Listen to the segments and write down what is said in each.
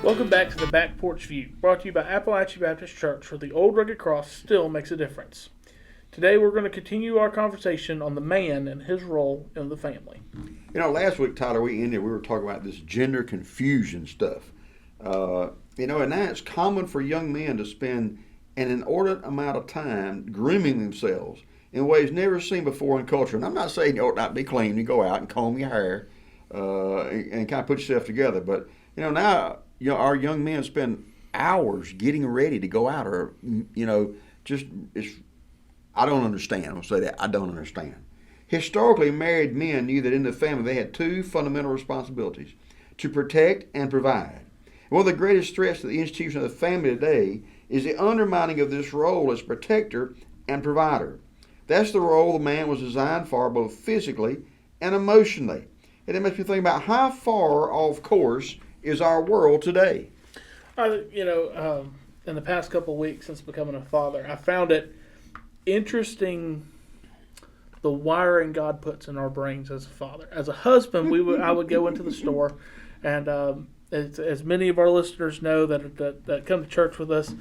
Welcome back to the Back Porch View, brought to you by Appalachia Baptist Church, where the old rugged cross still makes a difference. Today we're going to continue our conversation on the man and his role in the family. Last week, Tyler, we were talking about this gender confusion stuff. And now it's common for young men to spend an inordinate amount of time grooming themselves in ways never seen before in culture. And I'm not saying you ought not be clean. You go out and comb your hair and kind of put yourself together. But, now our young men spend hours getting ready to go out I don't understand. I'll say that. I don't understand. Historically, married men knew that in the family they had two fundamental responsibilities: to protect and provide. One of the greatest threats to the institution of the family today is the undermining of this role as protector and provider. That's the role the man was designed for, both physically and emotionally. And it makes me think about how far off course is our world today. In the past couple of weeks since becoming a father, I found it interesting the wiring God puts in our brains as a father. As a husband, I would go into the store, and as many of our listeners know that come to church with us,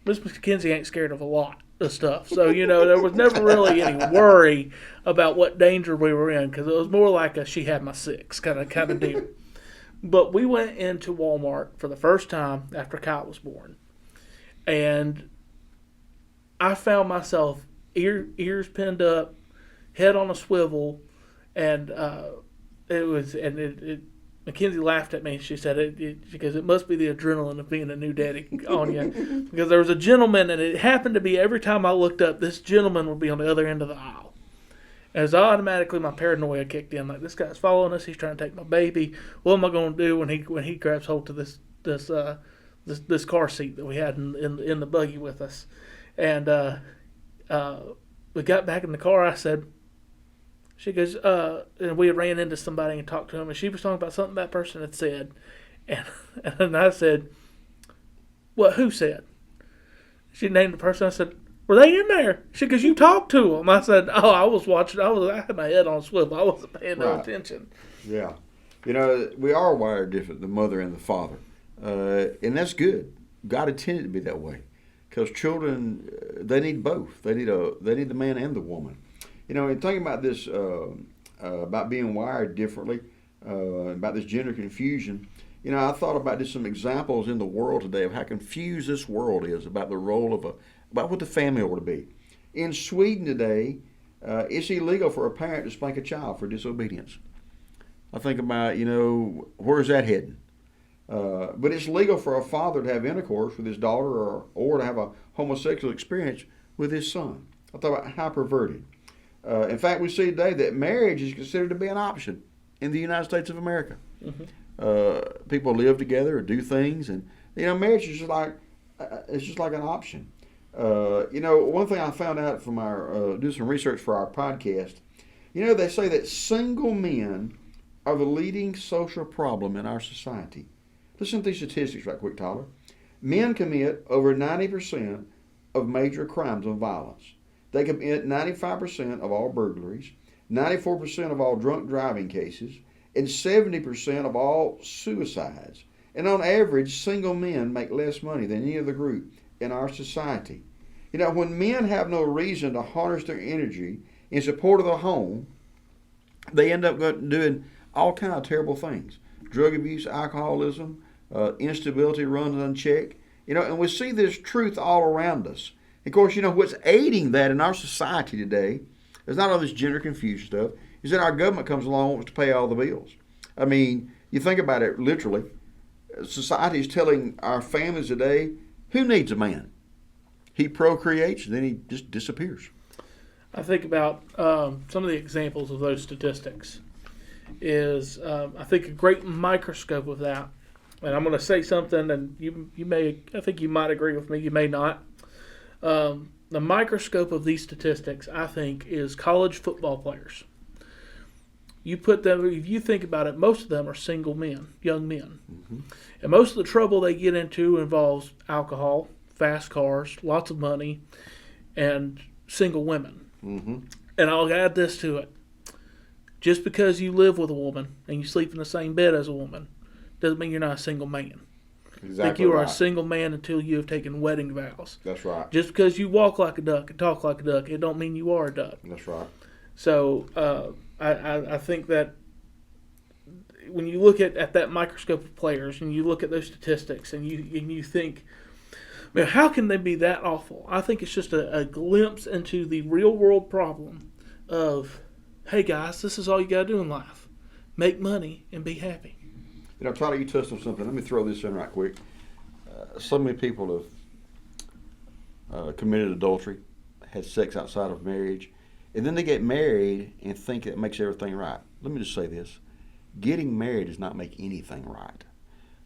Miss McKenzie ain't scared of a lot of stuff. So there was never really any worry about what danger we were in, because it was more like a she had my six kind of deal. But we went into Walmart for the first time after Kyle was born, and I found myself ears pinned up, head on a swivel, and Mackenzie laughed at me. She said because it must be the adrenaline of being a new daddy on you. Because there was a gentleman, and it happened to be every time I looked up, this gentleman would be on the other end of the aisle. As automatically my paranoia kicked in, like, this guy's following us. He's trying to take my baby. What am I going to do when he grabs hold to this car seat that we had in the buggy with us? And we got back in the car. I said, she goes, and we ran into somebody and talked to him, and she was talking about something that person had said. And I said, what, who said? She named the person. I said, were they in there? She goes, you talked to them. I said, oh, I was watching. I had my head on a swivel. I wasn't paying no attention. Yeah. We are wired different, the mother and the father. And that's good. God intended it to be that way. Because children, they need both. They need the man and the woman. And thinking about this, about being wired differently, about this gender confusion, I thought about just some examples in the world today of how confused this world is about the role about what the family ought to be. In Sweden today, it's illegal for a parent to spank a child for disobedience. I think about, where's that heading? But it's legal for a father to have intercourse with his daughter or to have a homosexual experience with his son. I thought about how perverted. In fact, we see today that marriage is considered to be an option in the United States of America. Mm-hmm. People live together or do things, and marriage is just like an option. One thing I found out from do some research for our podcast, they say that single men are the leading social problem in our society. Listen to these statistics right quick, Tyler. Men commit over 90% of major crimes of violence. They commit 95% of all burglaries, 94% of all drunk driving cases, and 70% of all suicides. And on average, single men make less money than any other group in our society. When men have no reason to harness their energy in support of the home, they end up doing all kinds of terrible things. Drug abuse, alcoholism, instability runs unchecked. And we see this truth all around us. Of course, what's aiding that in our society today is not all this gender confusion stuff, is that our government comes along and wants to pay all the bills. I mean, you think about it literally. Society is telling our families today, who needs a man? He procreates, and then he just disappears. I think about some of the examples of those statistics is, I think, a great microscope of that. And I'm going to say something, and I think you might agree with me, you may not. The microscope of these statistics, I think, is college football players. You put them, if you think about it, most of them are single men, young men. Mm-hmm. And most of the trouble they get into involves alcohol, fast cars, lots of money, and single women. Mm-hmm. And I'll add this to it. Just because you live with a woman and you sleep in the same bed as a woman doesn't mean you're not a single man. Exactly. I think you are right. a single man until you have taken wedding vows. That's right. Just because you walk like a duck and talk like a duck, it don't mean you are a duck. That's right. So I think that when you look at that microscope of players and you look at those statistics and you think, man, how can they be that awful? I think it's just a glimpse into the real world problem of, hey guys, this is all you got to do in life. Make money and be happy. You know, Tyler, you touched on something. Let me throw this in right quick. So many people have committed adultery, had sex outside of marriage, and then they get married and think it makes everything right. Let me just say this. Getting married does not make anything right.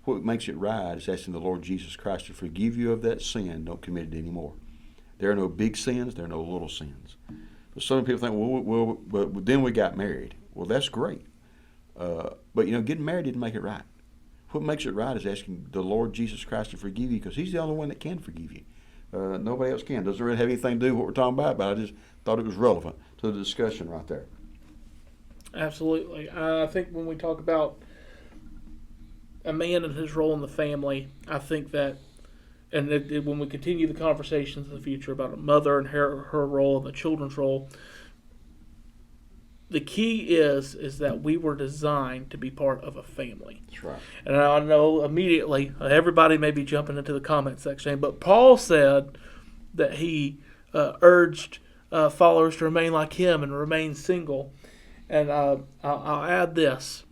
What makes it right is asking the Lord Jesus Christ to forgive you of that sin. Don't commit it anymore. There are no big sins. There are no little sins. But some people think, well, but then we got married. Well, that's great. But, you know, getting married didn't make it right. What makes it right is asking the Lord Jesus Christ to forgive you because he's the only one that can forgive you. Nobody else can. Doesn't really have anything to do with what we're talking about, but I just thought it was relevant to the discussion right there. Absolutely. I think when we talk about a man and his role in the family, I think that, and when we continue the conversations in the future about a mother and her role and the children's role, the key is that we were designed to be part of a family. That's right. And I know immediately everybody may be jumping into the comment section, but Paul said that he urged followers to remain like him and remain single. And I'll add this.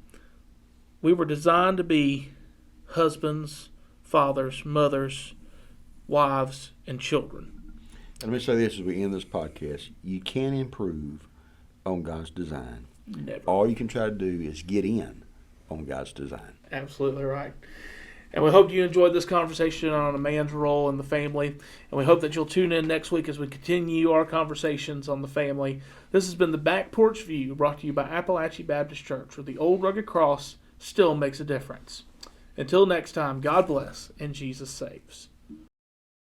We were designed to be husbands, fathers, mothers, wives, and children. And let me say this as we end this podcast. You can improve on God's design. Never. All you can try to do is get in on God's design. Absolutely right. And we hope you enjoyed this conversation on a man's role in the family. And we hope that you'll tune in next week as we continue our conversations on the family. This has been the Back Porch View, brought to you by Appalachia Baptist Church, where the old rugged cross still makes a difference. Until next time, God bless and Jesus saves.